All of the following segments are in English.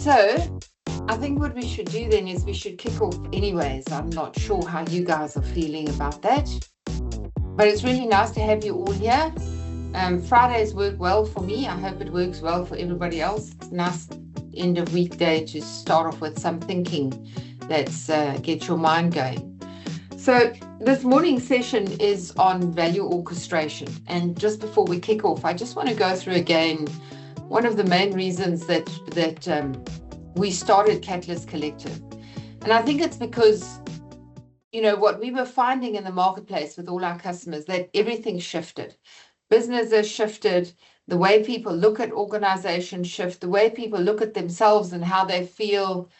So I think what we should do then is we should kick off anyways. I'm not sure how you guys are feeling about that, but it's really nice to have you all here. Fridays work well for me. I hope it works well for everybody else. It's a nice end of weekday to start off with some thinking that's get your mind going. So this morning's session is on value orchestration. And just before we kick off, I just want to go through again one of the main reasons that we started Catalyst Collective. And I think it's because, you know, what we were finding in the marketplace with all our customers, that everything shifted. Businesses shifted, the way people look at organizations shift, the way people look at themselves and how they feel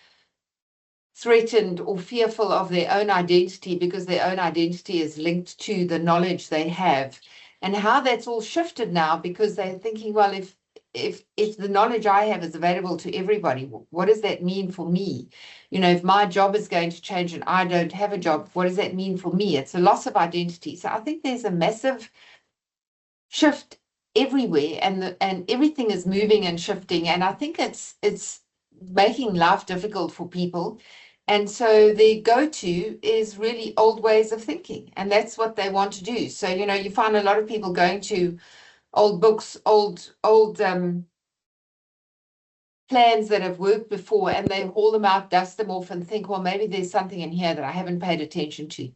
threatened or fearful of their own identity because their own identity is linked to the knowledge they have, and how that's all shifted now because they're thinking, well, if the knowledge I have is available to everybody, what does that mean for me? You know, if my job is going to change and I don't have a job, what does that mean for me? It's a loss of identity. So I think there's a massive shift everywhere, and everything is moving and shifting, and I think it's making life difficult for people. And so their go-to is really old ways of thinking, and that's what they want to do. So, you know, you find a lot of people going to old books, old plans that have worked before, and they haul them out, dust them off, and think, well, maybe there's something in here that I haven't paid attention to.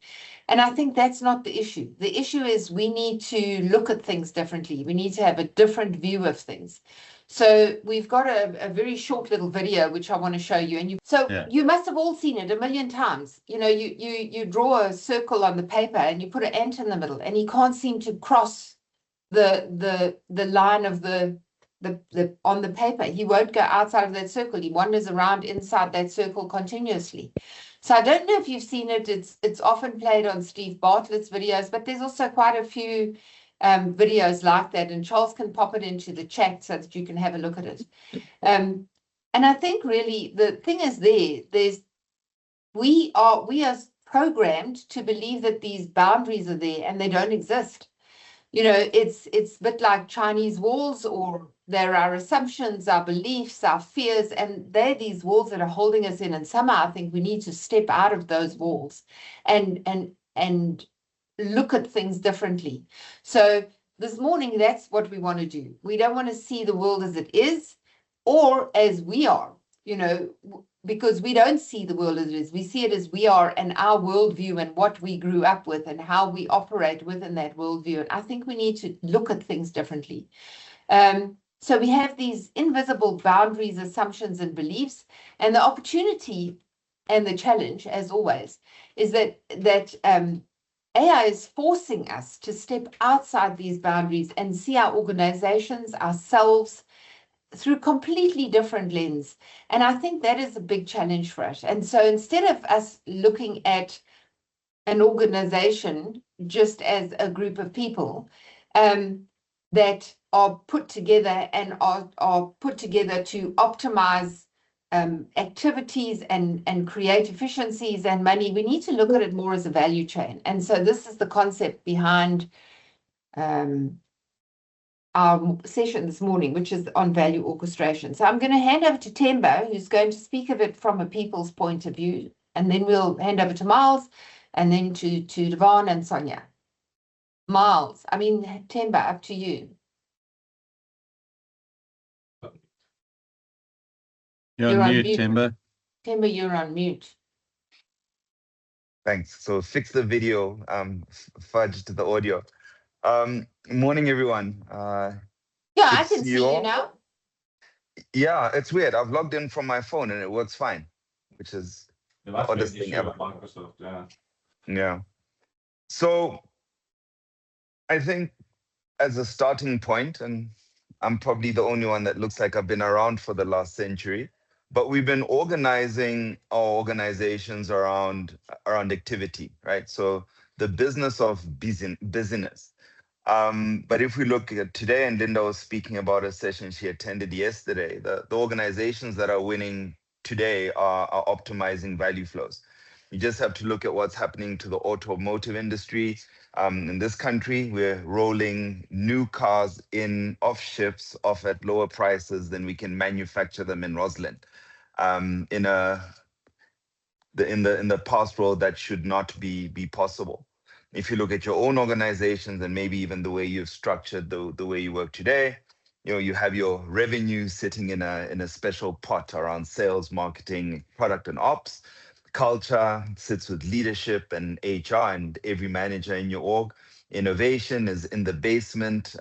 And I think that's not the issue. The issue is we need to look at things differently. We need to have a different view of things. So we've got a very short little video which I want to show you. And you must have all seen it a million times. You know, you draw a circle on the paper and you put an ant in the middle, and he can't seem to cross the line of the on the paper. He won't go outside of that circle. He wanders around inside that circle continuously. So I don't know if you've seen it. It's often played on Steve Bartlett's videos, but there's also quite a few videos like that, and Charles can pop it into the chat so that you can have a look at it. And I think really the thing is we are programmed to believe that these boundaries are there and they don't exist. You know, it's a bit like Chinese walls, or there are assumptions, our beliefs, our fears, and they're these walls that are holding us in. And somehow I think we need to step out of those walls and look at things differently. So this morning, that's what we want to do. We don't want to see the world as it is or as we are, you know, because we don't see the world as it is. We see it as we are, and our worldview and what we grew up with and how we operate within that worldview. And I think we need to look at things differently. So we have these invisible boundaries, assumptions, and beliefs. And the opportunity and the challenge, as always, is that AI is forcing us to step outside these boundaries and see our organizations, ourselves, through completely different lens. And I think that is a big challenge for us. And so instead of us looking at an organization just as a group of people that are put together and are put together to optimize activities and create efficiencies and money, we need to look at it more as a value chain. And so this is the concept behind our session this morning, which is on value orchestration. So I'm going to hand over to Temba, who's going to speak of it from a people's point of view, and then we'll hand over to Miles, and then to Devon and Sonia. Temba, up to you. You're on mute, Temba. Temba, you're on mute. Thanks. So fix the video, fudged the audio. Morning, everyone. I can see you now. Yeah, it's weird. I've logged in from my phone and it works fine, which is the oddest thing ever. Microsoft, yeah. So I think as a starting point, and I'm probably the only one that looks like I've been around for the last century, but we've been organizing our organizations around activity, right? So the business of business. But if we look at today, and Linda was speaking about a session she attended yesterday, the organizations that are winning today are optimizing value flows. You just have to look at what's happening to the automotive industry. In this country, we're rolling new cars in off ships, off at lower prices than we can manufacture them in Roslyn. in the past world that should not be possible. If you look at your own organizations and maybe even the way you've structured the way you work today, you have your revenue sitting in a special pot around sales, marketing, product, and ops. Culture sits with leadership and HR and every manager in your org. Innovation is in the basement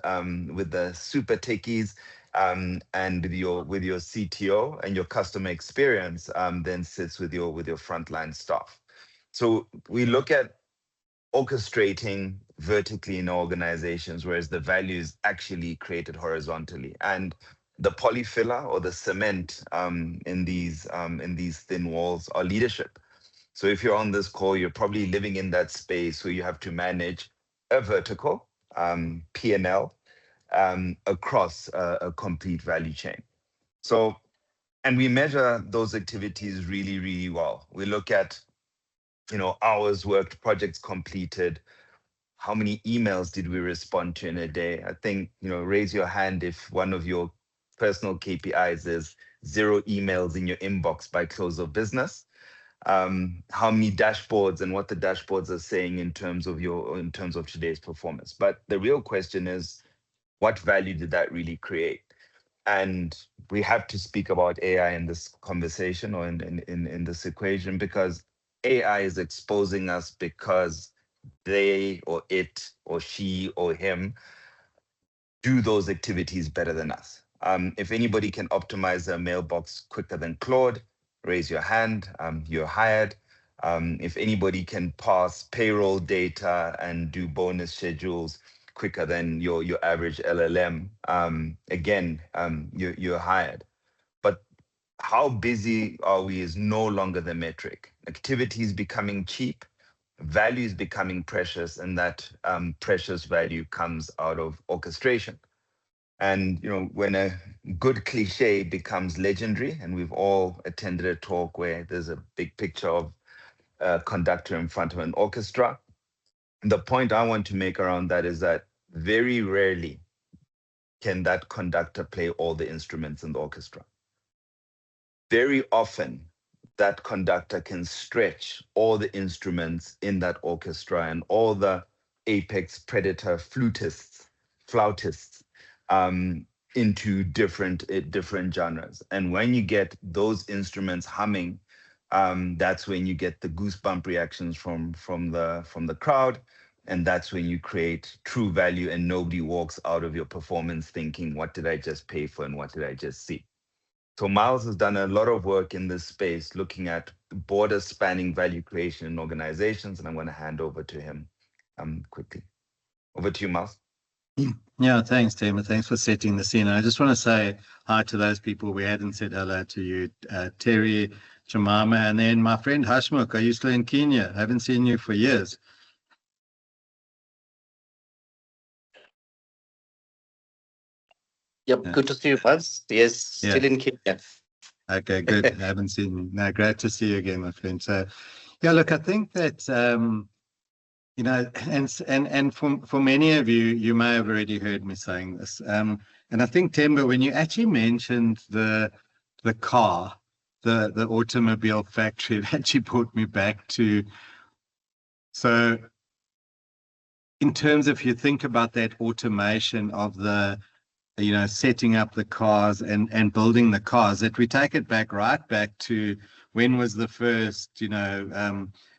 with the super techies, and with your CTO, and your customer experience then sits with your frontline staff. So we look at orchestrating vertically in organizations, whereas the value is actually created horizontally. And the polyfiller or the cement in these thin walls are leadership. So if you're on this call, you're probably living in that space where you have to manage a vertical P&L across a complete value chain. So, and we measure those activities really, really well. We look at, hours worked, projects completed, how many emails did we respond to in a day? I think, raise your hand if one of your personal KPIs is 0 emails in your inbox by close of business. How many dashboards and what the dashboards are saying in terms of today's performance. But the real question is, what value did that really create? And we have to speak about AI in this conversation or in this equation, because AI is exposing us because they or it or she or him do those activities better than us. If anybody can optimize their mailbox quicker than Claude, raise your hand, you're hired. If anybody can pass payroll data and do bonus schedules quicker than your average LLM, again, you're hired. But how busy are we is no longer the metric. Activity is becoming cheap, value is becoming precious, and that precious value comes out of orchestration. And when a good cliche becomes legendary, and we've all attended a talk where there's a big picture of a conductor in front of an orchestra, the point I want to make around that is that very rarely can that conductor play all the instruments in the orchestra. Very often, that conductor can stretch all the instruments in that orchestra and all the apex predator flautists into different genres. And when you get those instruments humming, that's when you get the goosebump reactions from the crowd, and that's when you create true value, and nobody walks out of your performance thinking, what did I just pay for and what did I just see? So Miles has done a lot of work in this space looking at border spanning value creation in organizations, and I'm going to hand over to him quickly. Over to you, Miles. Yeah, thanks, Tim. Thanks for setting the scene. I just want to say hi to those people we hadn't said hello to you, Terry, Jemima, and then my friend Hashmukh. Are you still in Kenya? I haven't seen you for years. Yep, good to see you, Buzz. Yes, still in Kenya. Okay, good. I haven't seen you. No, great to see you again, my friend. So, yeah, look, I think that and for many of you, you may have already heard me saying this. And I think, Temba, when you actually mentioned the car, the automobile factory, it actually brought me back to. So, in terms of, you think about that automation of the setting up the cars and building the cars, that we take it right back to when was the first,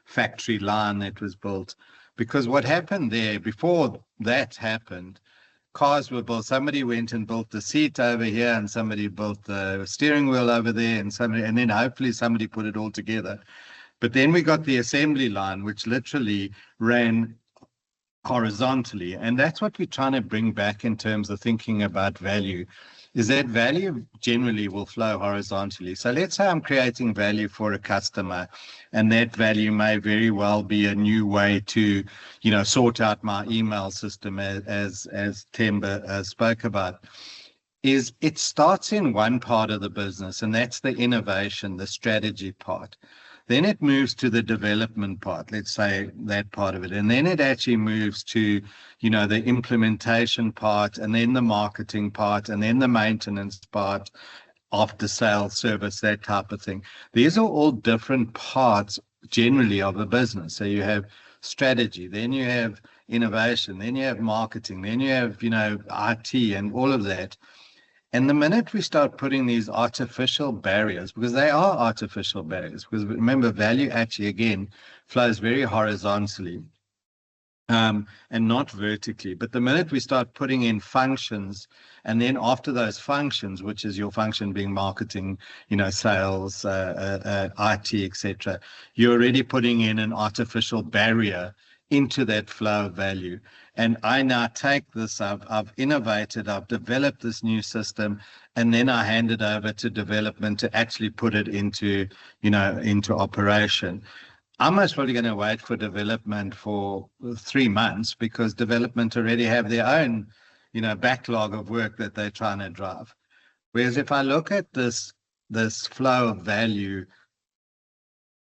factory line that was built. Because what happened there, before that happened, cars were built. Somebody went and built the seat over here, and somebody built the steering wheel over there, and then hopefully somebody put it all together. But then we got the assembly line, which literally ran horizontally, and that's what we're trying to bring back in terms of thinking about value, is that value generally will flow horizontally. So let's say I'm creating value for a customer, and that value may very well be a new way to sort out my email system, as Temba spoke about. Is it starts in one part of the business, and that's the innovation, the strategy part. Then it moves to the development part, let's say that part of it. And then it actually moves to, the implementation part, and then the marketing part, and then the maintenance part, after sales service, that type of thing. These are all different parts generally of a business. So you have strategy, then you have innovation, then you have marketing, then you have, IT and all of that. And the minute we start putting these artificial barriers, because they are artificial barriers, because remember, value actually, again, flows very horizontally and not vertically. But the minute we start putting in functions, and then after those functions, which is your function being marketing, sales, IT, etc., you're already putting in an artificial barrier into that flow of value. And I now take this, I've innovated, I've developed this new system, and then I hand it over to development to actually put it into operation. I'm most probably going to wait for development for 3 months, because development already have their own, backlog of work that they're trying to drive. Whereas if I look at this flow of value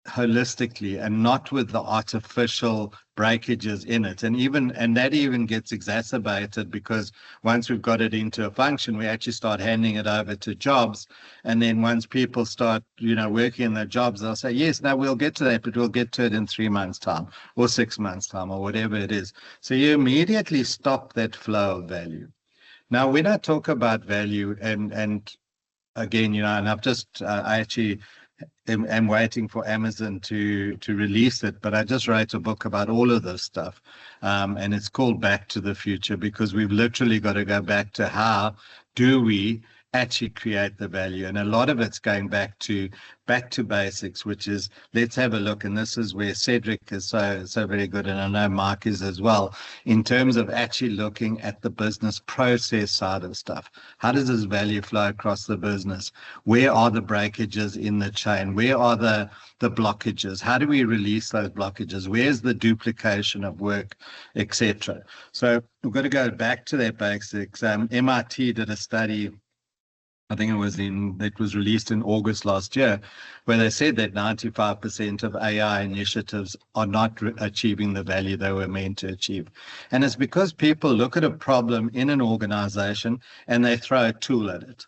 holistically and not with the artificial breakages in it, and that even gets exacerbated, because once we've got it into a function, we actually start handing it over to jobs, and then once people start working in their jobs, they'll say, yes, now we'll get to that, but we'll get to it in 3 months time or 6 months time or whatever it is. So you immediately stop that flow of value. Now when I talk about value, and again, and I've just I actually am waiting for Amazon to release it, but I just wrote a book about all of this stuff, and it's called Back to the Future, because we've literally got to go back to how do we actually create the value. And a lot of it's going back to basics, which is, let's have a look. And this is where Cedric is so very good, and I know Mark is as well, in terms of actually looking at the business process side of stuff. How does this value flow across the business? Where are the breakages in the chain? Where are the blockages? How do we release those blockages? Where's the duplication of work, etc.? So we've got to go back to that basics. MIT did a study, I think it was released in August last year, where they said that 95% of AI initiatives are not achieving the value they were meant to achieve. And it's because people look at a problem in an organization and they throw a tool at it.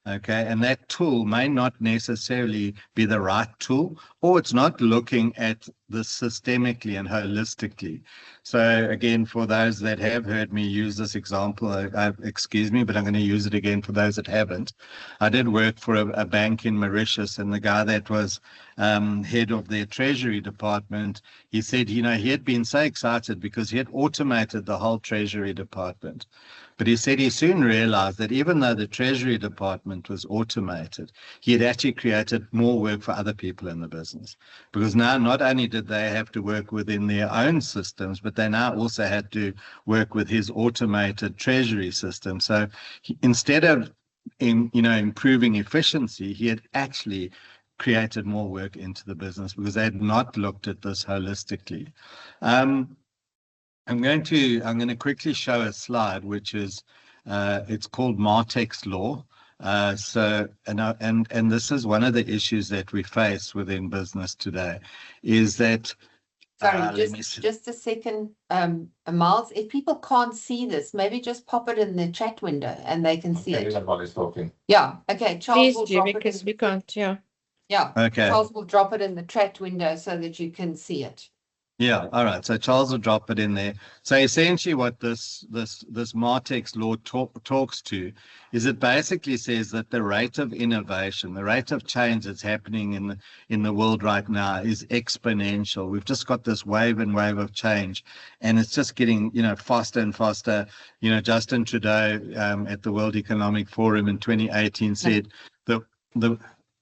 Okay, and that tool may not necessarily be the right tool, or it's not looking at this systemically and holistically. So again, for those that have heard me use this example, excuse me, but I'm going to use it again for those that haven't. I did work for a bank in Mauritius, and the guy that was head of their treasury department, he said, he had been so excited because he had automated the whole treasury department. But he said he soon realized that even though the Treasury Department was automated, he had actually created more work for other people in the business. Because now not only did they have to work within their own systems, but they now also had to work with his automated treasury system. So instead of improving efficiency, he had actually created more work into the business because they had not looked at this holistically. I'm going to quickly show a slide, which is it's called Martek's law. And this is one of the issues that we face within business today, is that. Sorry, just a second, Miles. If people can't see this, maybe just pop it in the chat window and they can see it. While he's talking. Yeah. Okay. Charles will Please do, drop because it. we can't. Yeah. Yeah. Okay. Charles will drop it in the chat window so that you can see it. Yeah, all right. So Charles will drop it in there. So essentially what this Martek's law talks to is it basically says that the rate of innovation, the rate of change that's happening in the world right now is exponential. We've just got this wave and wave of change, and it's just getting, faster and faster. Justin Trudeau at the World Economic Forum in 2018 said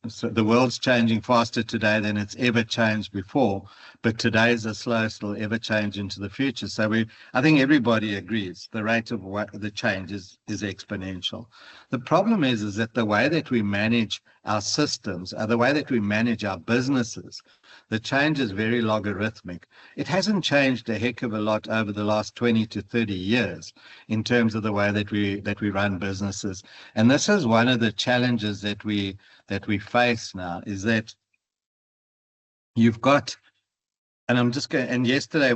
so the world's changing faster today than it's ever changed before, but today's the slowest it'll ever change into the future. So I think everybody agrees the rate of the change is exponential. The problem is that the way that we manage our systems, the way that we manage our businesses, the change is very logarithmic. It hasn't changed a heck of a lot over the last 20 to 30 years in terms of the way that we run businesses. And this is one of the challenges that we face now, is that you've got And I'm just going, and yesterday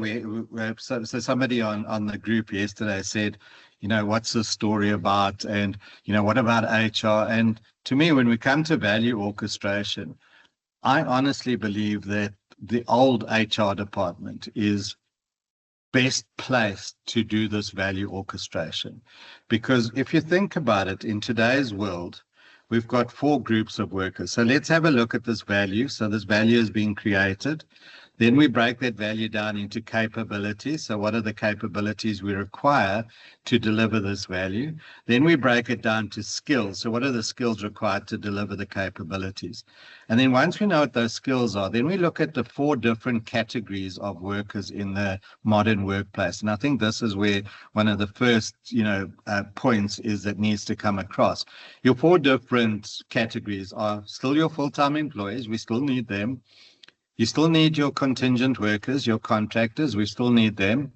so somebody on the group yesterday said, what's the story about? And, what about HR? And to me, when we come to value orchestration, I honestly believe that the old HR department is best placed to do this value orchestration. Because if you think about it, in today's world, we've got 4 groups of workers. So let's have a look at this value. So this value is being created. Then we break that value down into capabilities. So what are the capabilities we require to deliver this value? Then we break it down to skills. So what are the skills required to deliver the capabilities? And then once we know what those skills are, then we look at the 4 different categories of workers in the modern workplace. And I think this is where one of the first, points is that needs to come across. Your 4 different categories are still your full-time employees. We still need them. You still need your contingent workers, your contractors. We still need them.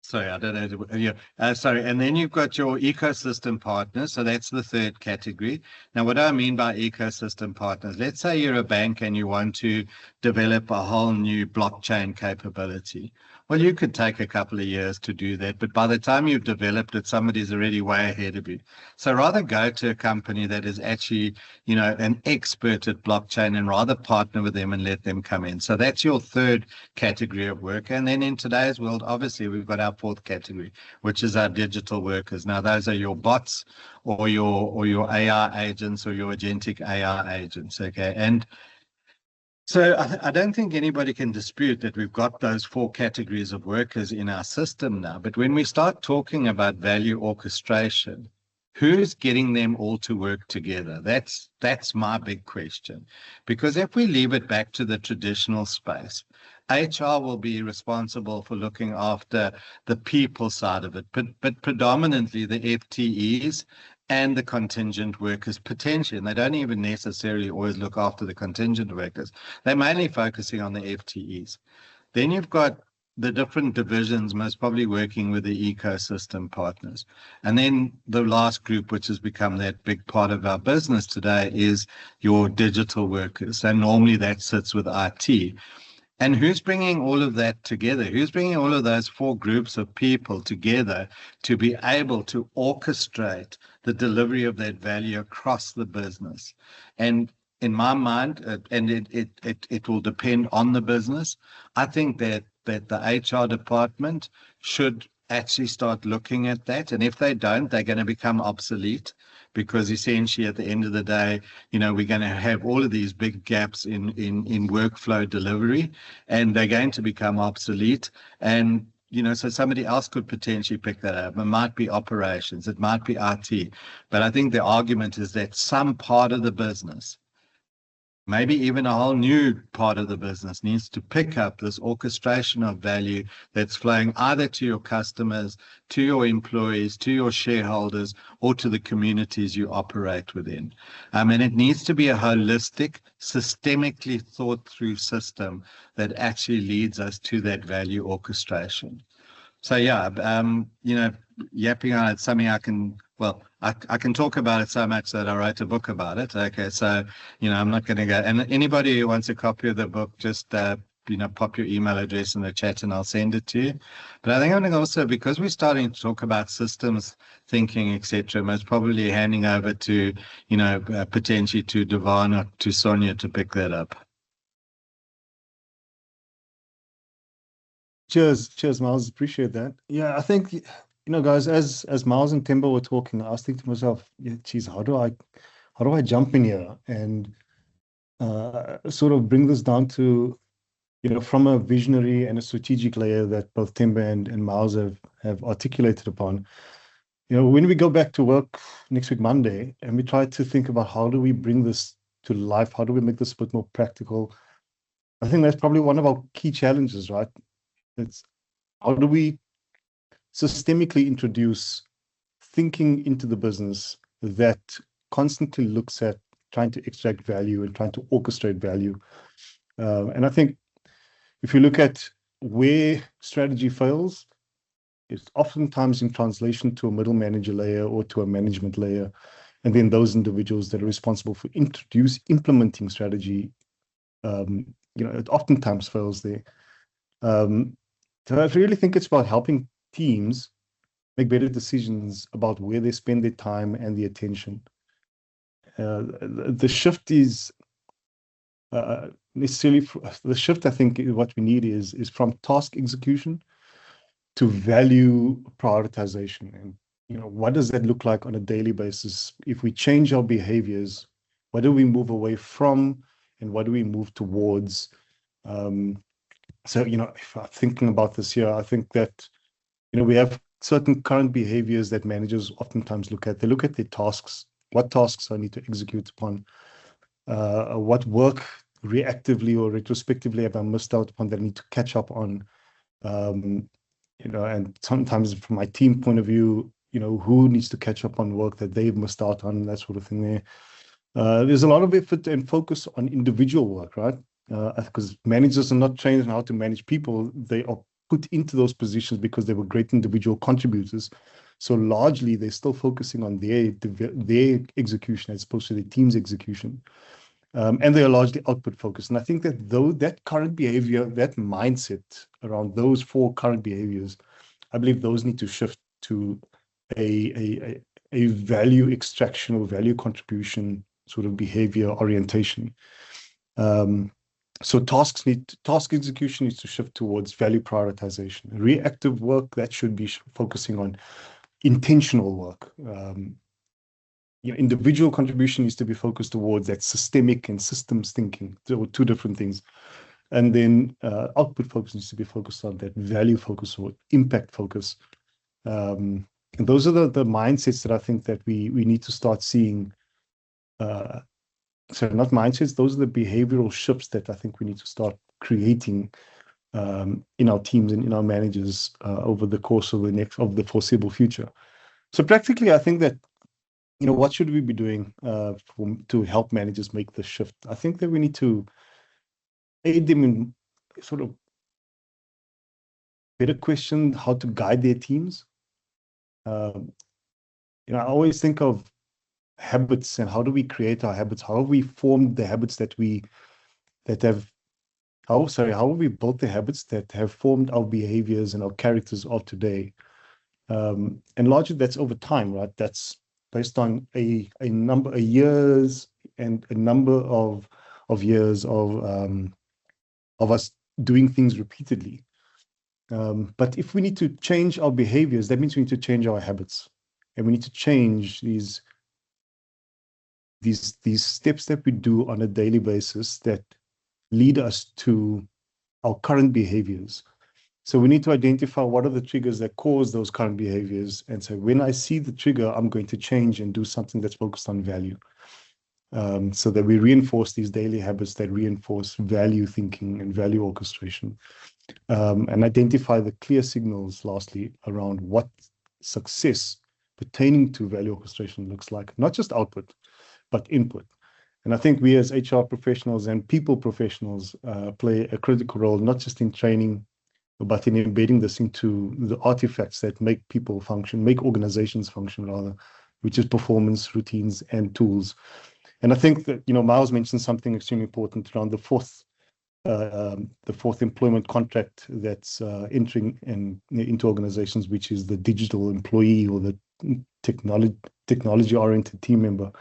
Sorry, I don't know. Sorry. And then you've got your ecosystem partners. So that's the 3rd category. Now, what do I mean by ecosystem partners? Let's say you're a bank and you want to develop a whole new blockchain capability. Well, you could take a couple of years to do that, but by the time you've developed it, somebody's already way ahead of you. So rather go to a company that is actually, an expert at blockchain and rather partner with them and let them come in. So that's your 3rd category of worker. And then in today's world, obviously, we've got our 4th category, which is our digital workers. Now, those are your bots or your AI agents or your agentic AI agents, okay? And so I don't think anybody can dispute that we've got those 4 categories of workers in our system now. But when we start talking about value orchestration, who's getting them all to work together? That's my big question. Because if we leave it back to the traditional space, HR will be responsible for looking after the people side of it, but predominantly the FTEs and the contingent workers potentially, and they don't even necessarily always look after the contingent workers. They're mainly focusing on the FTEs. Then you've got the different divisions most probably working with the ecosystem partners. And then the last group, which has become that big part of our business today, is your digital workers. And normally that sits with IT. And who's bringing all of that together? Who's bringing all of those 4 groups of people together to be able to orchestrate the delivery of that value across the business? And in my mind, and it will depend on the business, I think that the HR department should actually start looking at that. And if they don't, they're going to become obsolete. Because essentially, at the end of the day, we're going to have all of these big gaps in workflow delivery, and they're going to become obsolete. And, so somebody else could potentially pick that up. It might be operations, it might be IT. But I think the argument is that some part of the business, maybe even a whole new part of the business, needs to pick up this orchestration of value that's flowing either to your customers, to your employees, to your shareholders, or to the communities you operate within. And it needs to be a holistic, systemically thought through system that actually leads us to that value orchestration. So yeah, yapping on it's something I can talk about it so much that I wrote a book about it. Okay, so I'm not going to go. And anybody who wants a copy of the book, just pop your email address in the chat and I'll send it to you. But I think I'm going to also, because we're starting to talk about systems thinking, etc., most probably handing over to potentially to Devon or to Sonia to pick that up. Cheers, Miles. Appreciate that. Yeah, I think, guys, as Miles and Temba were talking, I was thinking to myself, geez, how do I jump in here and sort of bring this down to, from a visionary and a strategic layer that both Temba and Miles have articulated upon. When we go back to work next week, Monday, and we try to think about how do we bring this to life, how do we make this a bit more practical, I think that's probably one of our key challenges, right? It's how do we systemically introduce thinking into the business that constantly looks at trying to extract value and trying to orchestrate value. And I think if you look at where strategy fails, it's oftentimes in translation to a middle manager layer or to a management layer. And then those individuals that are responsible for implementing strategy It oftentimes fails there. So I really think it's about helping teams make better decisions about where they spend their time and the attention. The shift is necessarily the shift. I think what we need is from task execution to value prioritization. And what does that look like on a daily basis? If we change our behaviors, what do we move away from, and what do we move towards? So if I'm thinking about this here, I think that we have certain current behaviors that managers oftentimes look at. They look at their tasks, what tasks I need to execute upon, what work reactively or retrospectively have I missed out upon that I need to catch up on. And sometimes from my team point of view, who needs to catch up on work that they've missed out on, that sort of thing there. There's a lot of effort and focus on individual work, right? Because managers are not trained on how to manage people. They are put into those positions because they were great individual contributors. So largely, they're still focusing on their execution as opposed to the team's execution. And they are largely output focused. And I think that that current behavior, that mindset around those 4 current behaviors, I believe those need to shift to a value extraction or value contribution sort of behavior orientation. So task execution needs to shift towards value prioritization. Reactive work, that should be focusing on intentional work. Individual contribution needs to be focused towards that systemic and systems thinking, so 2 different things. And then output focus needs to be focused on that value focus or impact focus. And those are the mindsets that I think that we need to start seeing. So not mindsets, those are the behavioral shifts that I think we need to start creating in our teams and in our managers over the course of the foreseeable future. So practically, I think that what should we be doing to help managers make the shift? I think that we need to aid them in sort of better question how to guide their teams. I always think of habits and how do we create our habits? How have we formed the habits how have we built the habits that have formed our behaviors and our characters of today? And largely that's over time, right? That's based on a number of years and a number of years of us doing things repeatedly. But if we need to change our behaviors, that means we need to change our habits, and we need to change these steps that we do on a daily basis that lead us to our current behaviors. So we need to identify what are the triggers that cause those current behaviors. And so when I see the trigger, I'm going to change and do something that's focused on value. So that we reinforce these daily habits that reinforce value thinking and value orchestration. And identify the clear signals, lastly, around what success pertaining to value orchestration looks like, not just output, but input. And I think we as HR professionals and people professionals play a critical role, not just in training, but in embedding this into the artifacts that make people function, make organizations function rather, which is performance, routines, and tools. And I think that, Miles mentioned something extremely important around the fourth employment contract that's entering into organizations, which is the digital employee or the technology-oriented team member.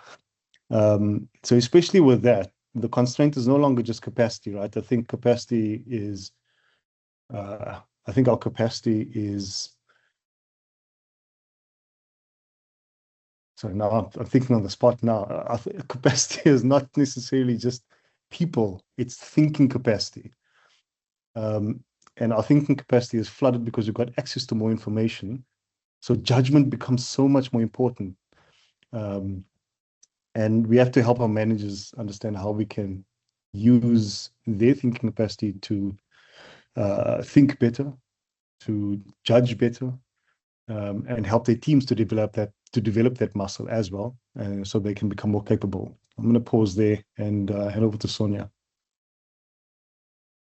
So especially with that, the constraint is no longer just capacity, right? I think capacity is, our capacity is, sorry, now I'm thinking on the spot now. I think capacity is not necessarily just people, it's thinking capacity. And our thinking capacity is flooded because we've got access to more information. So judgment becomes so much more important. And we have to help our managers understand how we can use their thinking capacity to think better, to judge better, and help their teams to develop that muscle as well, so they can become more capable. I'm going to pause there and hand over to Sonia.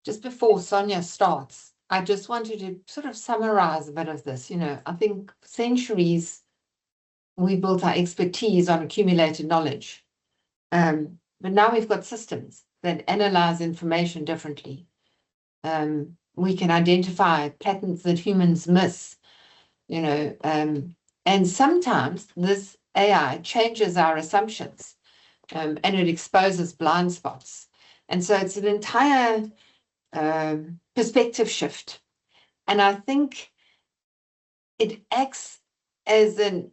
Just before Sonia starts, I just wanted to sort of summarize a bit of this. I think for centuries we built our expertise on accumulated knowledge, but now we've got systems. that analyze information differently. We can identify patterns that humans miss, you know, and sometimes this AI changes our assumptions, and it exposes blind spots. And so it's an entire perspective shift. And I think it acts as an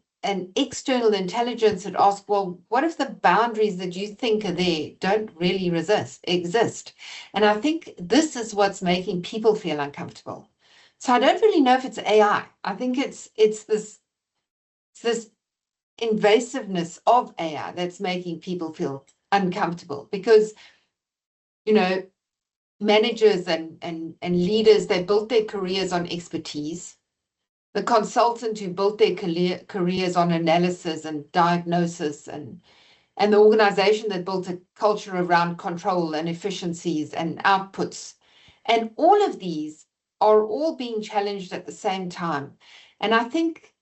external intelligence that asks, well, what if the boundaries that you think are there don't really exist? And I think this is what's making people feel uncomfortable. So I don't really know if it's AI. I think it's this invasiveness of AI that's making people feel uncomfortable, because, you know, managers and leaders, they built their careers on expertise. The consultant who built their careers on analysis and diagnosis, and the organization that built a culture around control and efficiencies and outputs. And all of these are all being challenged at the same time. And I think,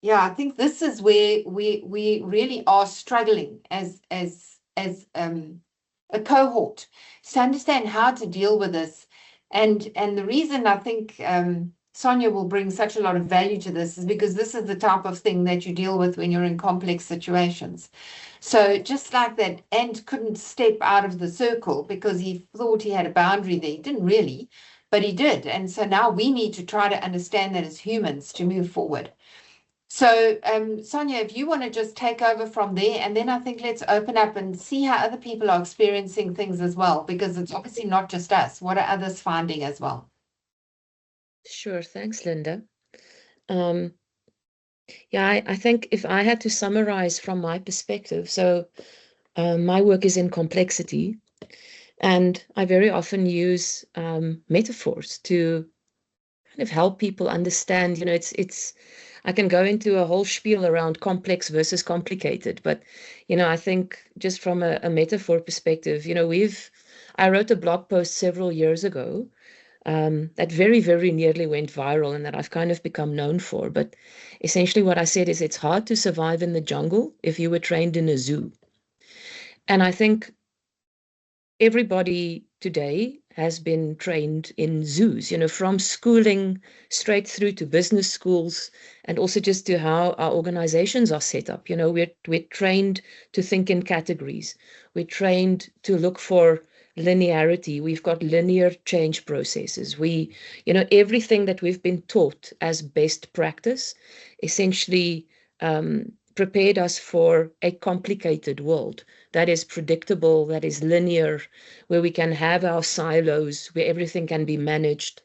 I think this is where we really are struggling as a cohort to understand how to deal with this. And the reason I think Sonia will bring such a lot of value to this is because this is the type of thing that you deal with when you're in complex situations. So just like that ant couldn't step out of the circle because he thought he had a boundary there, he didn't really, but he did. And so now we need to try to understand that as humans to move forward. So Sonia, if you want to just take over from there, and then I think let's open up and see how other people are experiencing things as well, because it's obviously not just us. What are others finding as well? Sure, thanks, Linda. I think if I had to summarize from my perspective, so my work is in complexity, and I very often use metaphors to kind of help people understand. You know, it's I can go into a whole spiel around complex versus complicated, but you know, I think just from a metaphor perspective, you know, I wrote a blog post several years ago that very, very nearly went viral and that I've kind of become known for. But essentially what I said is it's hard to survive in the jungle if you were trained in a zoo. And I think everybody today has been trained in zoos, you know, from schooling straight through to business schools, and also just to how our organizations are set up. You know, we're trained to think in categories. We're trained to look for linearity. We've got linear change processes. You know, everything that we've been taught as best practice essentially prepared us for a complicated world that is predictable, that is linear, where we can have our silos, where everything can be managed.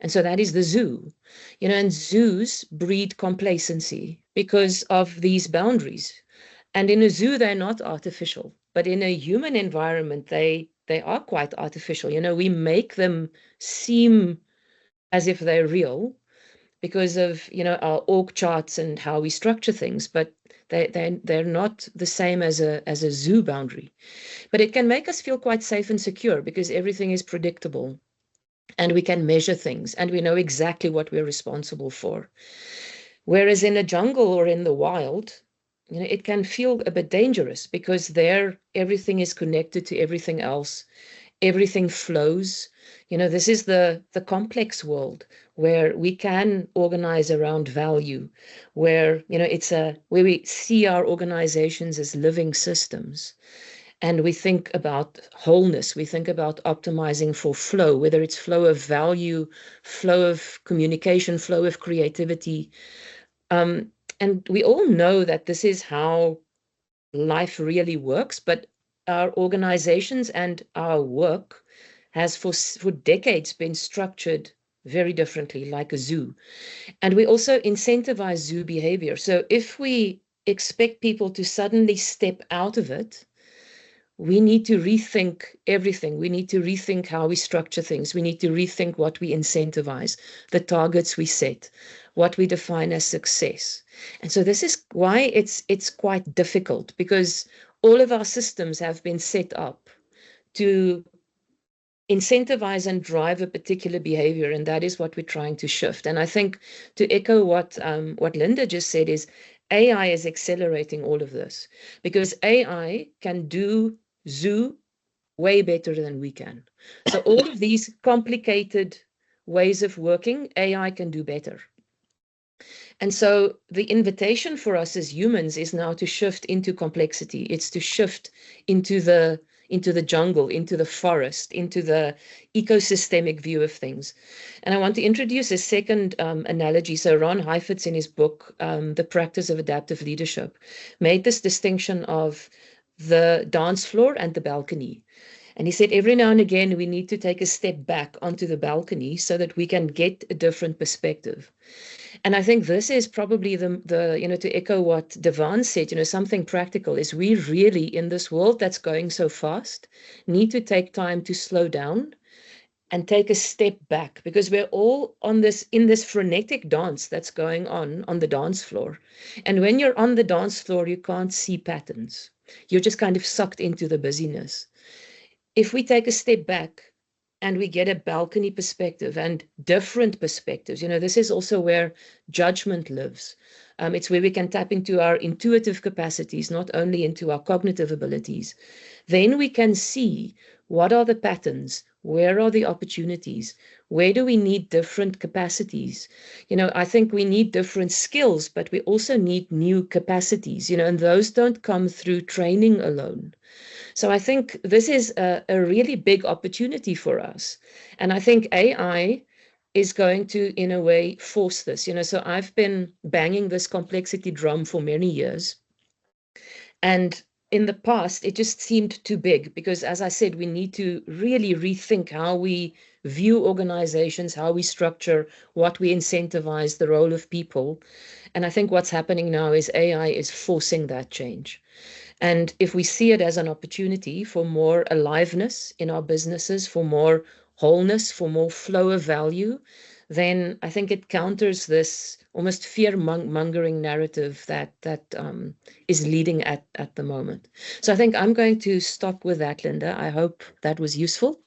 And so that is the zoo. You know, and zoos breed complacency because of these boundaries. And in a zoo, they're not artificial, but in a human environment, they are quite artificial. You know, we make them seem as if they're real because of, you know, our org charts and how we structure things, but they're not the same as a zoo boundary. But it can make us feel quite safe and secure because everything is predictable and we can measure things and we know exactly what we're responsible for. Whereas in a jungle or in the wild, you know, it can feel a bit dangerous because there everything is connected to everything else. Everything flows. You know, this is the complex world where we can organize around value, where, you know, where we see our organizations as living systems. And we think about wholeness. We think about optimizing for flow, whether it's flow of value, flow of communication, flow of creativity. And we all know that this is how life really works, but our organizations and our work has for decades been structured very differently, like a zoo. And we also incentivize zoo behavior. So if we expect people to suddenly step out of it, we need to rethink everything. We need to rethink how we structure things. We need to rethink what we incentivize, the targets we set, what we define as success. And so this is why it's quite difficult, because all of our systems have been set up to incentivize and drive a particular behavior, and that is what we're trying to shift. And I think, to echo what Linda just said, is AI is accelerating all of this, because AI can do zoo way better than we can. So all of these complicated ways of working, AI can do better. And so the invitation for us as humans is now to shift into complexity. It's to shift into the jungle, into the forest, into the ecosystemic view of things. And I want to introduce a second analogy. So Ron Heifetz, in his book, The Practice of Adaptive Leadership, made this distinction of the dance floor and the balcony. And he said every now and again we need to take a step back onto the balcony so that we can get a different perspective. And I think this is probably the you know, to echo what Devon said, you know, something practical is we really, in this world that's going so fast, need to take time to slow down and take a step back, because we're all in this frenetic dance that's going on the dance floor. And when you're on the dance floor, you can't see patterns. You're just kind of sucked into the busyness. If we take a step back and we get a balcony perspective and different perspectives, you know, this is also where judgment lives. It's where we can tap into our intuitive capacities, not only into our cognitive abilities. Then we can see what are the patterns, where are the opportunities, where do we need different capacities. You know, I think we need different skills, but we also need new capacities, you know, and those don't come through training alone. So I think this is a really big opportunity for us. And I think AI is going to, in a way, force this. You know, so I've been banging this complexity drum for many years. And in the past, it just seemed too big because, as I said, we need to really rethink how we view organizations, how we structure, what we incentivize, the role of people. And I think what's happening now is AI is forcing that change. And if we see it as an opportunity for more aliveness in our businesses, for more wholeness, for more flow of value, then I think it counters this almost fear-mongering narrative that is leading at the moment. So I think I'm going to stop with that, Linda. I hope that was useful.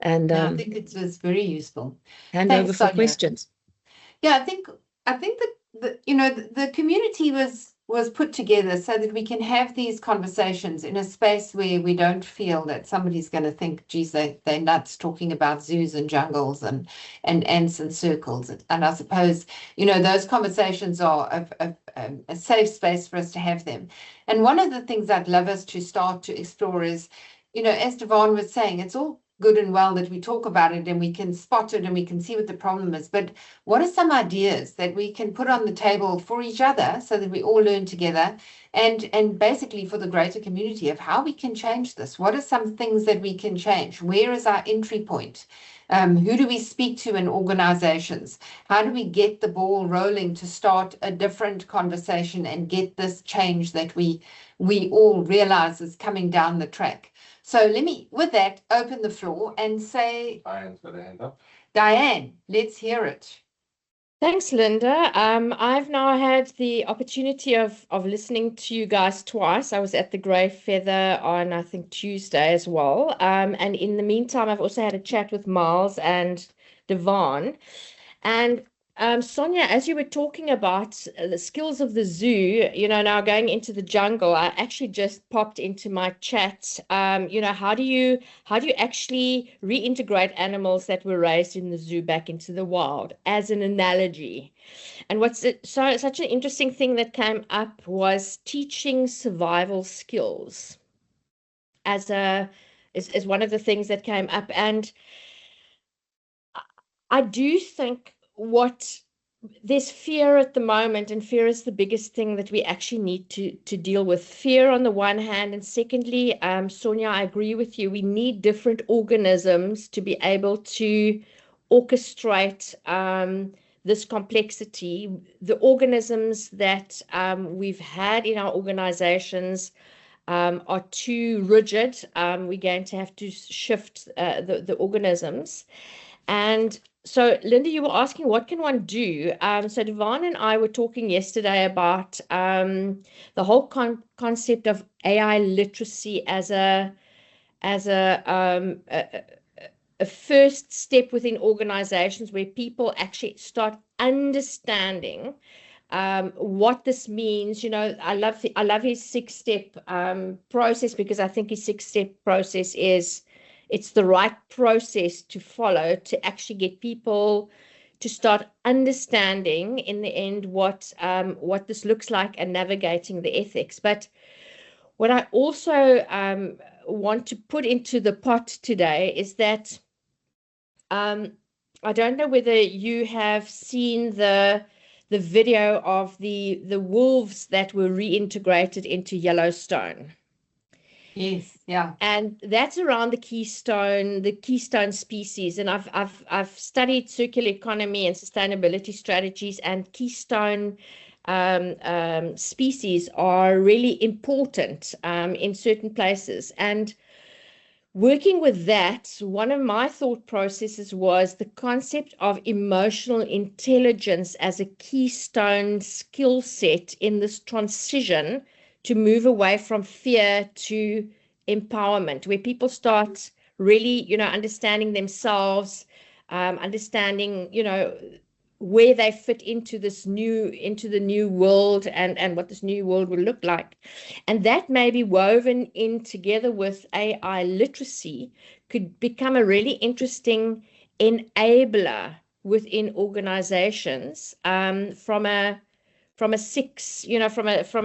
And I think it was very useful. Hand Thanks, over for Sonia. questions. Yeah, I think that you know, the community was put together so that we can have these conversations in a space where we don't feel that somebody's going to think, geez, they're nuts talking about zoos and jungles and ants and circles. And I suppose, you know, those conversations are a safe space for us to have them. And one of the things I'd love us to start to explore is, you know, as Devon was saying, it's all good and well that we talk about it and we can spot it and we can see what the problem is, but what are some ideas that we can put on the table for each other so that we all learn together and basically for the greater community of how we can change this? What are some things that we can change? Where is our entry point? Who do we speak to in organizations? How do we get the ball rolling to start a different conversation and get this change that we all realize is coming down the track? So let me, with that, open the floor and say, Diane's got a hand up. Diane, let's hear it. Thanks, Linda. I've now had the opportunity of listening to you guys twice. I was at the Grey Feather on, I think, Tuesday as well. And in the meantime, I've also had a chat with Miles and Devon. And Sonia, as you were talking about the skills of the zoo, you know, now going into the jungle, I actually just popped into my chat. You know, how do you actually reintegrate animals that were raised in the zoo back into the wild as an analogy? And such an interesting thing that came up was teaching survival skills as one of the things that came up. And I do think there's fear at the moment, and fear is the biggest thing that we actually need to deal with. Fear on the one hand, and secondly, Sonia, I agree with you. We need different organisms to be able to orchestrate this complexity. The organisms that we've had in our organizations are too rigid. We're going to have to shift the organisms. And so, Linda, you were asking, what can one do? So Devon and I were talking yesterday about the whole concept of AI literacy as a first step within organizations where people actually start understanding what this means. You know, I love his 6-step process, because I think his 6-step process is it's the right process to follow to actually get people to start understanding in the end what this looks like and navigating the ethics. But what I also want to put into the pot today is that I don't know whether you have seen the video of the wolves that were reintegrated into Yellowstone. Yes, yeah. And that's around the keystone species. And I've studied circular economy and sustainability strategies, and keystone species are really important in certain places. And working with that, one of my thought processes was the concept of emotional intelligence as a keystone skill set in this transition to move away from fear to empowerment, where people start really, understanding themselves, understanding, where they fit into the new world and what this new world will look like. And that may be woven in together with AI literacy could become a really interesting enabler within organizations from a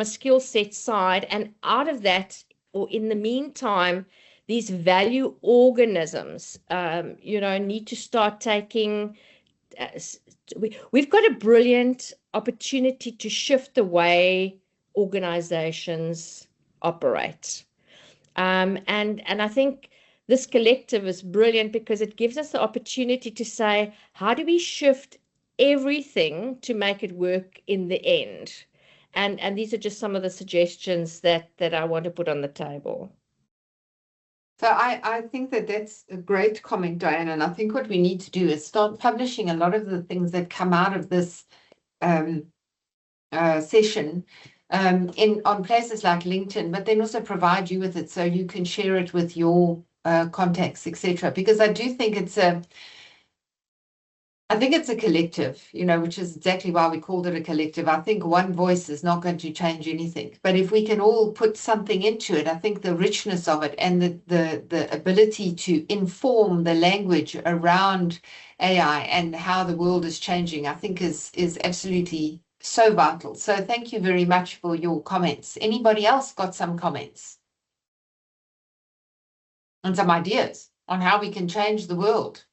skill set side. And out of that, or in the meantime, these value organisms need to start taking we've got a brilliant opportunity to shift the way organizations operate. And I think this collective is brilliant because it gives us the opportunity to say, how do we shift everything to make it work in the end? And these are just some of the suggestions that I want to put on the table. So I think that that's a great comment, Diane, and I think what we need to do is start publishing a lot of the things that come out of this session on places like LinkedIn, but then also provide you with it so you can share it with your contacts, etc. Because I do think it's a collective, which is exactly why we called it a collective. I think one voice is not going to change anything. But if we can all put something into it, I think the richness of it and the ability to inform the language around AI and how the world is changing, I think is absolutely so vital. So thank you very much for your comments. Anybody else got some comments and some ideas on how we can change the world?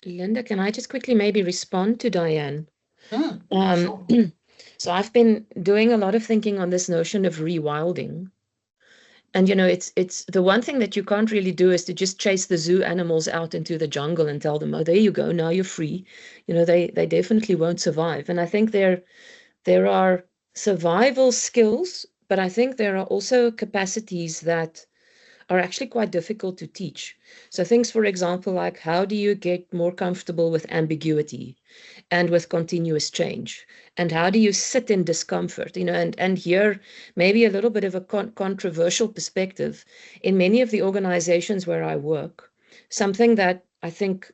Linda, can I just quickly maybe respond to Diane? Sure. So I've been doing a lot of thinking on this notion of rewilding. And, it's the one thing that you can't really do is to just chase the zoo animals out into the jungle and tell them, oh, there you go, now you're free. They definitely won't survive. And I think there are survival skills, but I think there are also capacities that are actually quite difficult to teach. So things, for example, like how do you get more comfortable with ambiguity and with continuous change? And how do you sit in discomfort? And here, maybe a little bit of a controversial perspective. In many of the organizations where I work, something that I think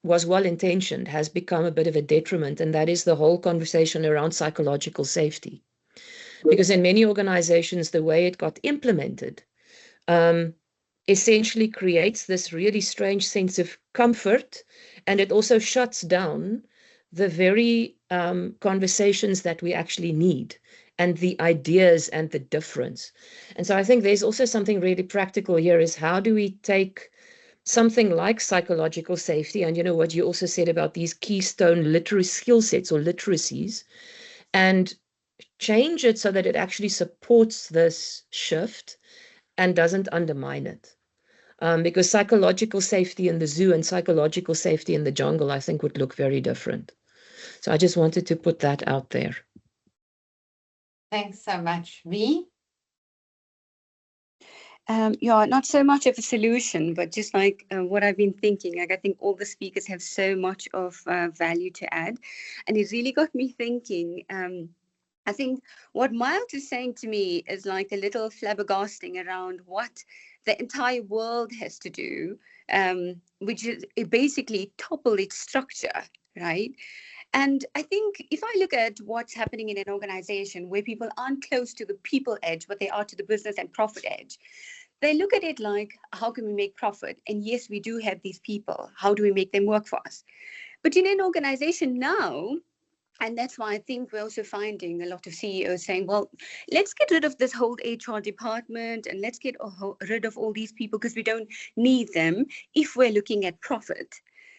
was well-intentioned has become a bit of a detriment, and that is the whole conversation around psychological safety. Because in many organizations, the way it got implemented essentially creates this really strange sense of comfort, and it also shuts down the very conversations that we actually need and the ideas and the difference. And so I think there's also something really practical here is how do we take something like psychological safety and what you also said about these keystone literary skill sets or literacies and change it so that it actually supports this shift and doesn't undermine it. Because psychological safety in the zoo and psychological safety in the jungle, I think, would look very different. So I just wanted to put that out there. Thanks so much. V? Yeah, not so much of a solution, but just like what I've been thinking. Like I think all the speakers have so much of value to add. And it really got me thinking. I think what Miles is saying to me is like a little flabbergasting around what the entire world has to do, which is basically topple its structure, right? And I think if I look at what's happening in an organization where people aren't close to the people edge, but they are to the business and profit edge, they look at it like, how can we make profit? And yes, we do have these people. How do we make them work for us? But in an organization now, and that's why I think we're also finding a lot of CEOs saying, well, let's get rid of this whole HR department and let's get rid of all these people because we don't need them if we're looking at profit.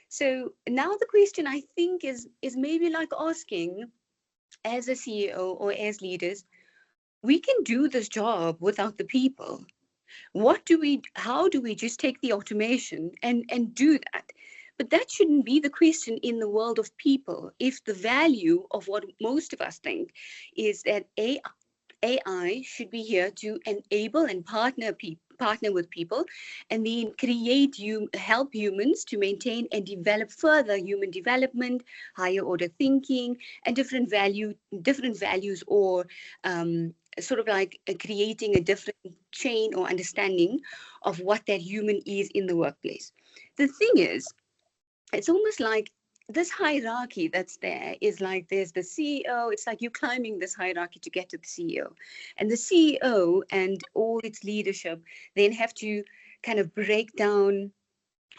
So now the question I think is maybe like asking, as a CEO or as leaders, we can do this job without the people. How do we just take the automation and do that? But that shouldn't be the question in the world of people. If the value of what most of us think is that AI should be here to enable and partner with people, and then help humans to maintain and develop further human development, higher order thinking, and different values, or sort of like creating a different chain or understanding of what that human is in the workplace. The thing is, it's almost like this hierarchy that's there is like there's the CEO. It's like you're climbing this hierarchy to get to the CEO. And the CEO and all its leadership then have to kind of break down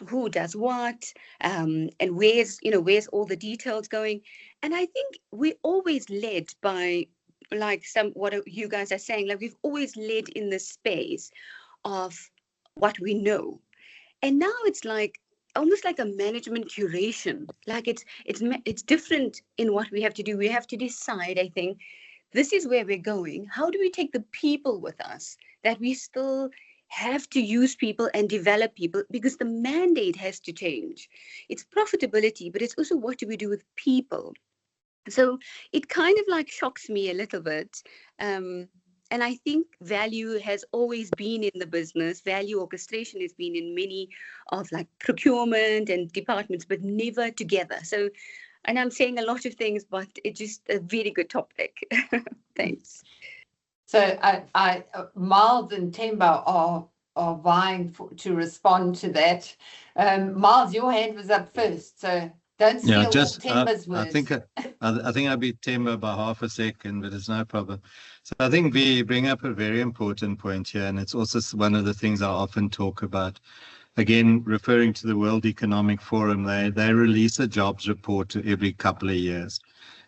who does what, and where's all the details going. And I think we're always led by, like, what you guys are saying, like we've always led in the space of what we know. And now it's like almost like a management curation. Like it's different in what we have to do. We have to decide, I think, this is where we're going. How do we take the people with us, that we still have to use people and develop people, because the mandate has to change. It's profitability, but it's also what do we do with people. So it kind of like shocks me a little bit. And I think value has always been in the business. Value orchestration has been in many of like procurement and departments, but never together. So, and I'm saying a lot of things, but it's just a very good topic. Thanks. So Miles and Temba are vying to respond to that. Miles, your hand was up first, so don't steal Temba's words. I think I beat Temba by half a second, but it's no problem. So I think we bring up a very important point here, and it's also one of the things I often talk about. Again, referring to the World Economic Forum, they release a jobs report every couple of years.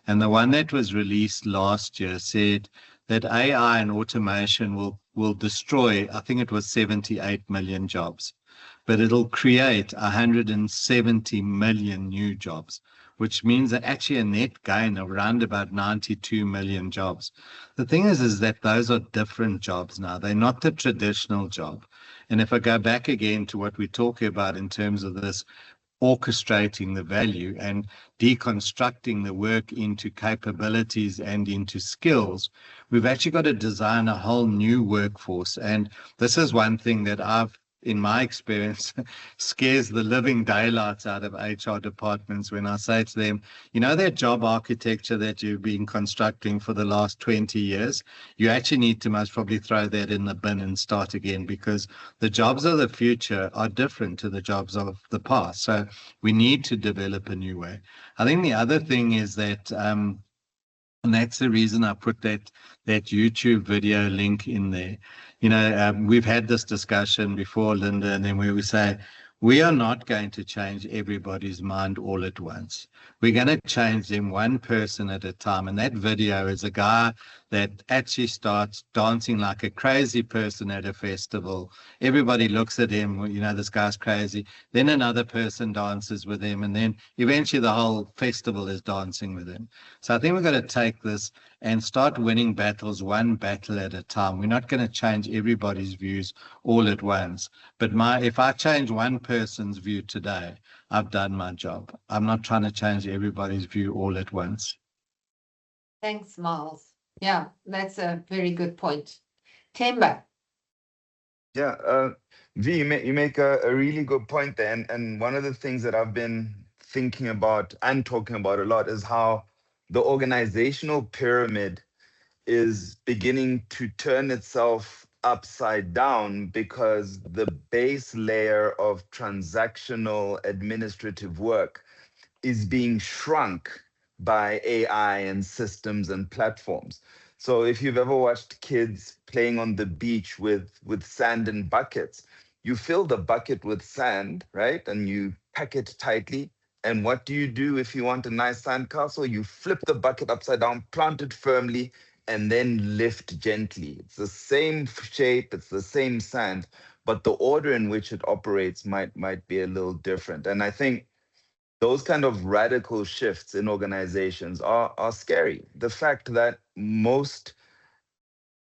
And the one that was released last year said that AI and automation will destroy, I think it was 78 million jobs, but it'll create 170 million new jobs, which means that actually a net gain of around about 92 million jobs. The thing is that those are different jobs now. They're not the traditional job. And if I go back again to what we're talking about in terms of this orchestrating the value and deconstructing the work into capabilities and into skills, we've actually got to design a whole new workforce. And this is one thing that in my experience, scares the living daylights out of HR departments when I say to them, that job architecture that you've been constructing for the last 20 years, you actually need to most probably throw that in the bin and start again, because the jobs of the future are different to the jobs of the past. So we need to develop a new way. I think the other thing is that, and that's the reason I put that YouTube video link in there. We've had this discussion before, Linda, and then where we say, we are not going to change everybody's mind all at once. We're going to change them one person at a time. And that video is a guy that actually starts dancing like a crazy person at a festival. Everybody looks at him, this guy's crazy. Then another person dances with him. And then eventually the whole festival is dancing with him. So I think we've got to take this and start winning battles one battle at a time. We're not going to change everybody's views all at once. But if I change one person's view today, I've done my job. I'm not trying to change everybody's view all at once. Thanks, Miles. Yeah, that's a very good point. Temba. Yeah, V, you make a really good point there. And one of the things that I've been thinking about and talking about a lot is how the organizational pyramid is beginning to turn itself upside down, because the base layer of transactional administrative work is being shrunk by AI and systems and platforms. So if you've ever watched kids playing on the beach with sand and buckets, you fill the bucket with sand, right? And you pack it tightly. And what do you do if you want a nice sandcastle? You flip the bucket upside down, plant it firmly, and then lift gently. It's the same shape, it's the same sand, but the order in which it operates might be a little different. And I think those kind of radical shifts in organizations are scary. The fact that most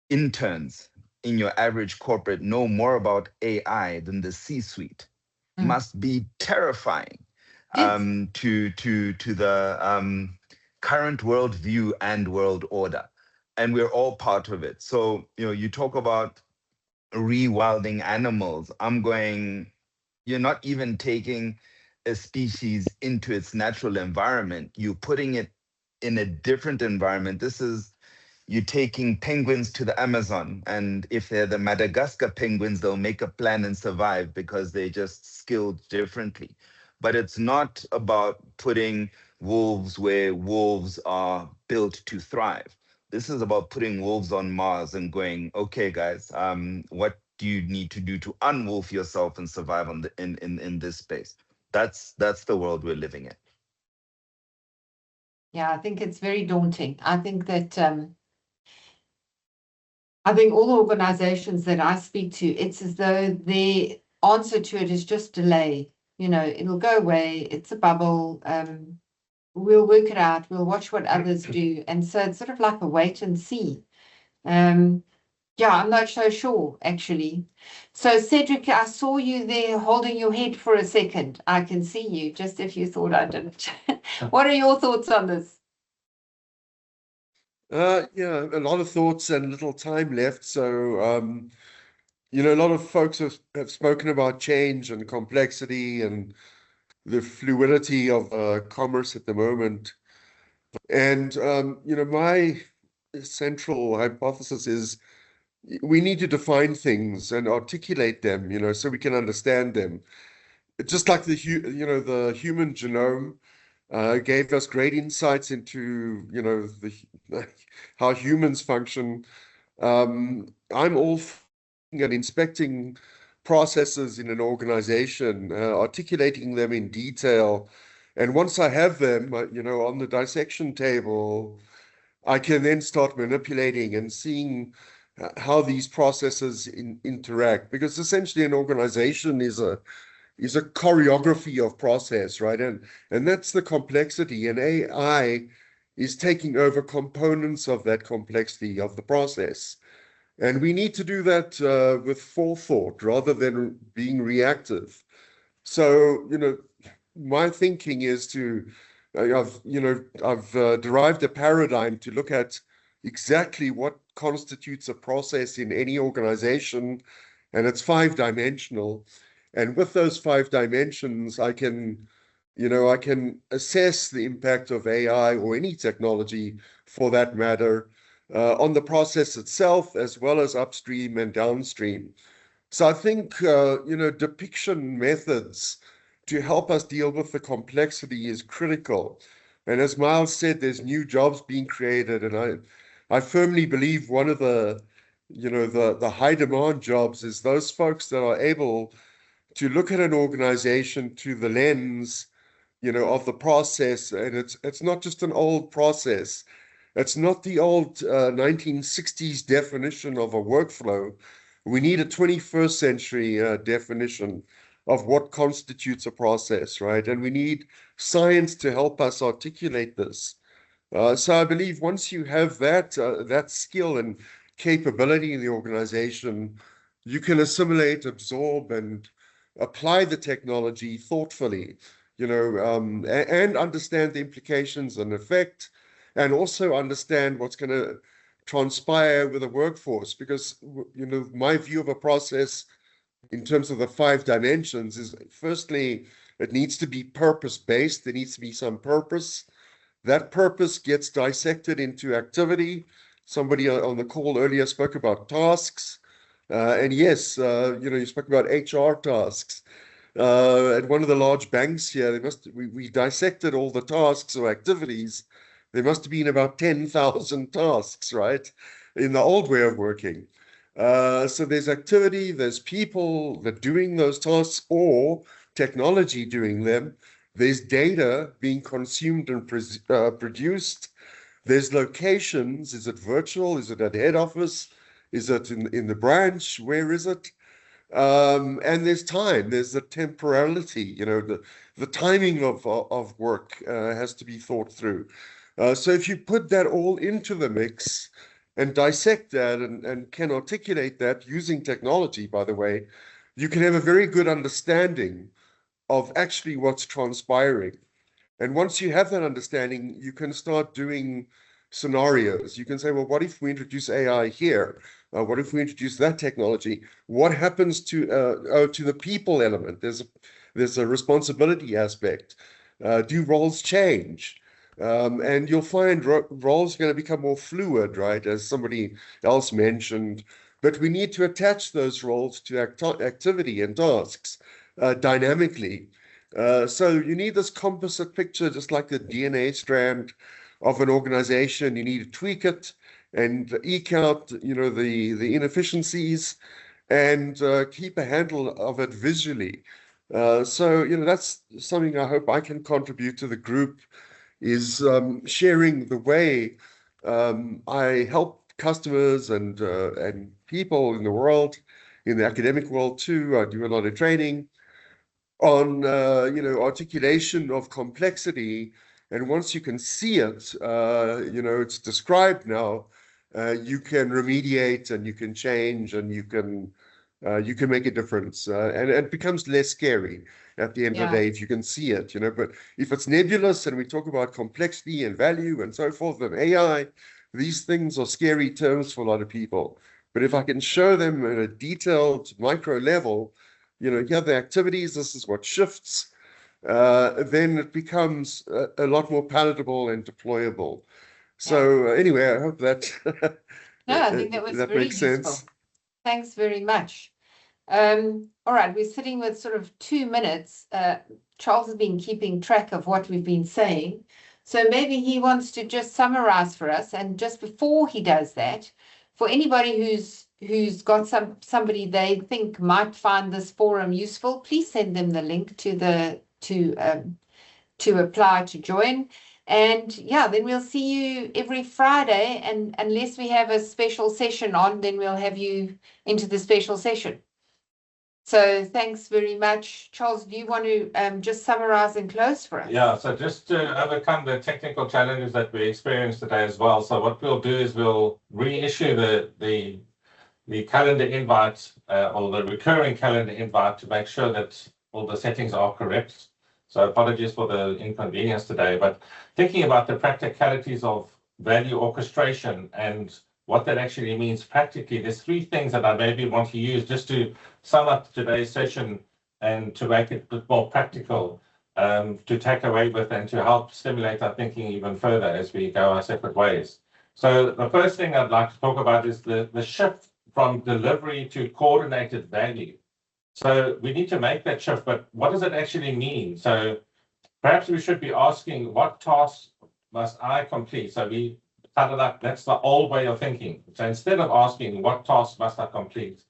interns in your average corporate know more about AI than the C-suite must be terrifying to the current worldview and world order. And we're all part of it. So, you talk about rewilding animals. I'm going, you're not even taking a species into its natural environment. You're putting it in a different environment. This is you taking penguins to the Amazon, and if they're the Madagascar penguins, they'll make a plan and survive because they just skilled differently. But it's not about putting wolves where wolves are built to thrive. This is about putting wolves on Mars and going, okay, guys, what do you need to do to unwolf yourself and survive in this space? That's the world we're living in. Yeah, I think it's very daunting. I think that I think all the organizations that I speak to, it's as though their answer to it is just delay. It'll go away. It's a bubble. We'll work it out. We'll watch what others do. And so it's sort of like a wait and see. Yeah, I'm not so sure, actually. So, Cedric, I saw you there holding your head for a second. I can see you, just if you thought I didn't. What are your thoughts on this? Yeah, a lot of thoughts and little time left. So, a lot of folks have spoken about change and complexity and the fluidity of commerce at the moment. And, my central hypothesis is we need to define things and articulate them, so we can understand them. Just like the human genome gave us great insights into, how humans function. I'm all at inspecting processes in an organization, articulating them in detail. And once I have them, on the dissection table, I can then start manipulating and seeing how these processes interact. Because essentially an organization is a choreography of process, right? And that's the complexity. And AI is taking over components of that complexity of the process. And we need to do that with forethought rather than being reactive. So, my thinking is I've derived a paradigm to look at exactly what constitutes a process in any organization, and it's 5-dimensional. And with those 5 dimensions, I can assess the impact of AI or any technology for that matter on the process itself, as well as upstream and downstream. So I think, depiction methods to help us deal with the complexity is critical. And as Miles said, there's new jobs being created. And I firmly believe one of the high demand jobs is those folks that are able to look at an organization through the lens, of the process. And it's not just an old process. It's not the old 1960s definition of a workflow. We need a 21st century definition of what constitutes a process, right? And we need science to help us articulate this. So I believe once you have that skill and capability in the organization, you can assimilate, absorb, and apply the technology thoughtfully, and understand the implications and effect, and also understand what's going to transpire with a workforce. Because, my view of a process in terms of the 5 dimensions is, firstly, it needs to be purpose-based. There needs to be some purpose. That purpose gets dissected into activity. Somebody on the call earlier spoke about tasks. And yes, you spoke about HR tasks. At one of the large banks here, we dissected all the tasks or activities there must have been about 10,000 tasks, right, in the old way of working. So there's activity, there's people that doing those tasks or technology doing them. There's data being consumed and produced. There's locations. Is it virtual? Is it at head office? Is it in the branch? Where is it? And there's time. There's the temporality. You know, the timing of work has to be thought through. So if you put that all into the mix and dissect that and can articulate that using technology, by the way, you can have a very good understanding of actually what's transpiring. And once you have that understanding, you can start doing scenarios. You can say, well, what if we introduce AI here? What if we introduce that technology? What happens to the people element? There's a responsibility aspect. Do roles change? And you'll find roles are going to become more fluid, right? As somebody else mentioned. But we need to attach those roles to activity and tasks dynamically. So you need this composite picture, just like the DNA strand of an organization. You need to tweak it and eke out, you know, the inefficiencies and keep a handle of it visually. So, you know, that's something I hope I can contribute to the group, is sharing the way I help customers and people in the world, in the academic world too. I do a lot of training on you know, articulation of complexity, and once you can see it, you know, it's described now, you can remediate and you can change and you can make a difference, and it becomes less scary at the end of the day if you can see it, you know. But if it's nebulous and we talk about complexity and value and so forth and AI, these things are scary terms for a lot of people. But if I can show them at a detailed micro level, you know, here are the activities, this is what shifts, then it becomes a lot more palatable and deployable. So anyway, I hope that I think that was very makes sense. useful. Thanks very much. All right, we're sitting with sort of 2 minutes. Charles has been keeping track of what we've been saying. So maybe he wants to just summarize for us. And just before he does that, for anybody who's got somebody they think might find this forum useful, please send them the link to apply to join. And yeah, then we'll see you every Friday. And unless we have a special session on, then we'll have you into the special session. So thanks very much. Charles, do you want to just summarize and close for us? Yeah, so just to overcome the technical challenges that we experienced today as well. So what we'll do is we'll reissue the calendar invite or the recurring calendar invite to make sure that all the settings are correct. So apologies for the inconvenience today, but thinking about the practicalities of value orchestration and what that actually means practically, there's 3 things that I maybe want to use just to sum up today's session and to make it a bit more practical, to take away with and to help stimulate our thinking even further as we go our separate ways. So the first thing I'd like to talk about is the shift from delivery to coordinated value. So we need to make that shift, but what does it actually mean? So perhaps we should be asking, what tasks must I complete? So we kind of like, that's the old way of thinking. So instead of asking, what tasks must I complete?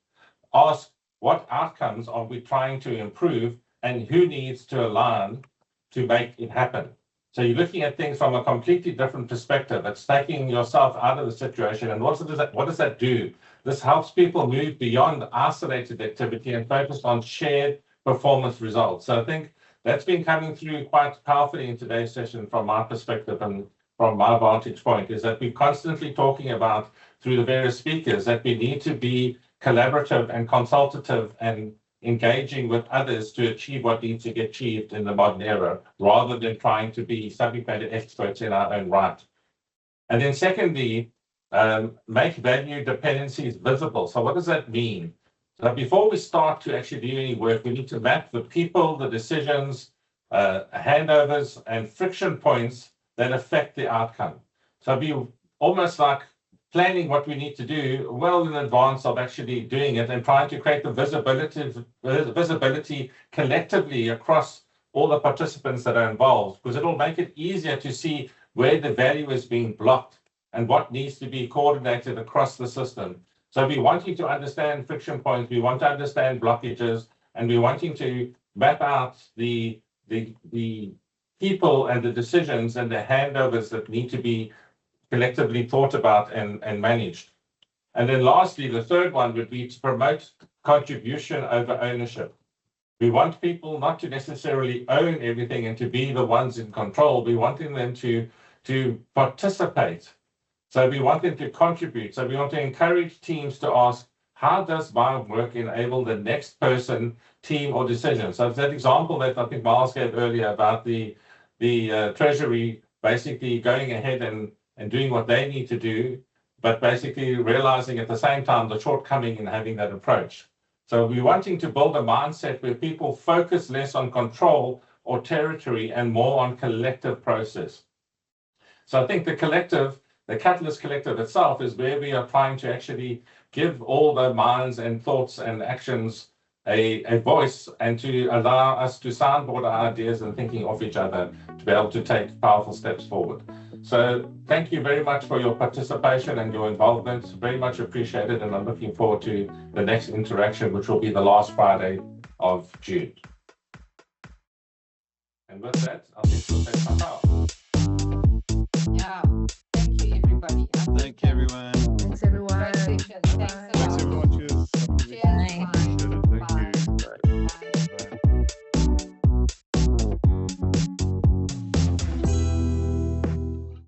Ask, what outcomes are we trying to improve and who needs to align to make it happen? So you're looking at things from a completely different perspective. It's taking yourself out of the situation. And what does that do? This helps people move beyond isolated activity and focus on shared performance results. So I think that's been coming through quite powerfully in today's session from my perspective and from my vantage point, is that we're constantly talking about, through the various speakers, that we need to be collaborative and consultative and engaging with others to achieve what needs to get achieved in the modern era, rather than trying to be subject matter experts in our own right. And then secondly, make value dependencies visible. So what does that mean? So before we start to actually do any work, we need to map the people, the decisions, handovers, and friction points that affect the outcome. So be almost like planning what we need to do well in advance of actually doing it, and trying to create the visibility collectively across all the participants that are involved, because it'll make it easier to see where the value is being blocked and what needs to be coordinated across the system. So we want you to understand friction points, we want to understand blockages, and we're wanting to map out the people and the decisions and the handovers that need to be collectively thought about and managed. And then lastly, the third one would be to promote contribution over ownership. We want people not to necessarily own everything and to be the ones in control. We want them to participate. So we want them to contribute. So we want to encourage teams to ask, how does my work enable the next person, team, or decision? So that example that I think Miles gave earlier about the Treasury basically going ahead and doing what they need to do, but basically realizing at the same time the shortcoming in having that approach. So we're wanting to build a mindset where people focus less on control or territory and more on collective process. So I think the collective, the Catalyst Collective itself, is where we are trying to actually give all the minds and thoughts and actions a voice and to allow us to soundboard our ideas and thinking of each other to be able to take powerful steps forward. So thank you very much for your participation and your involvement. Very much appreciated, and I'm looking forward to the next interaction, which will be the last Friday of June. And with that, I think we'll take some out.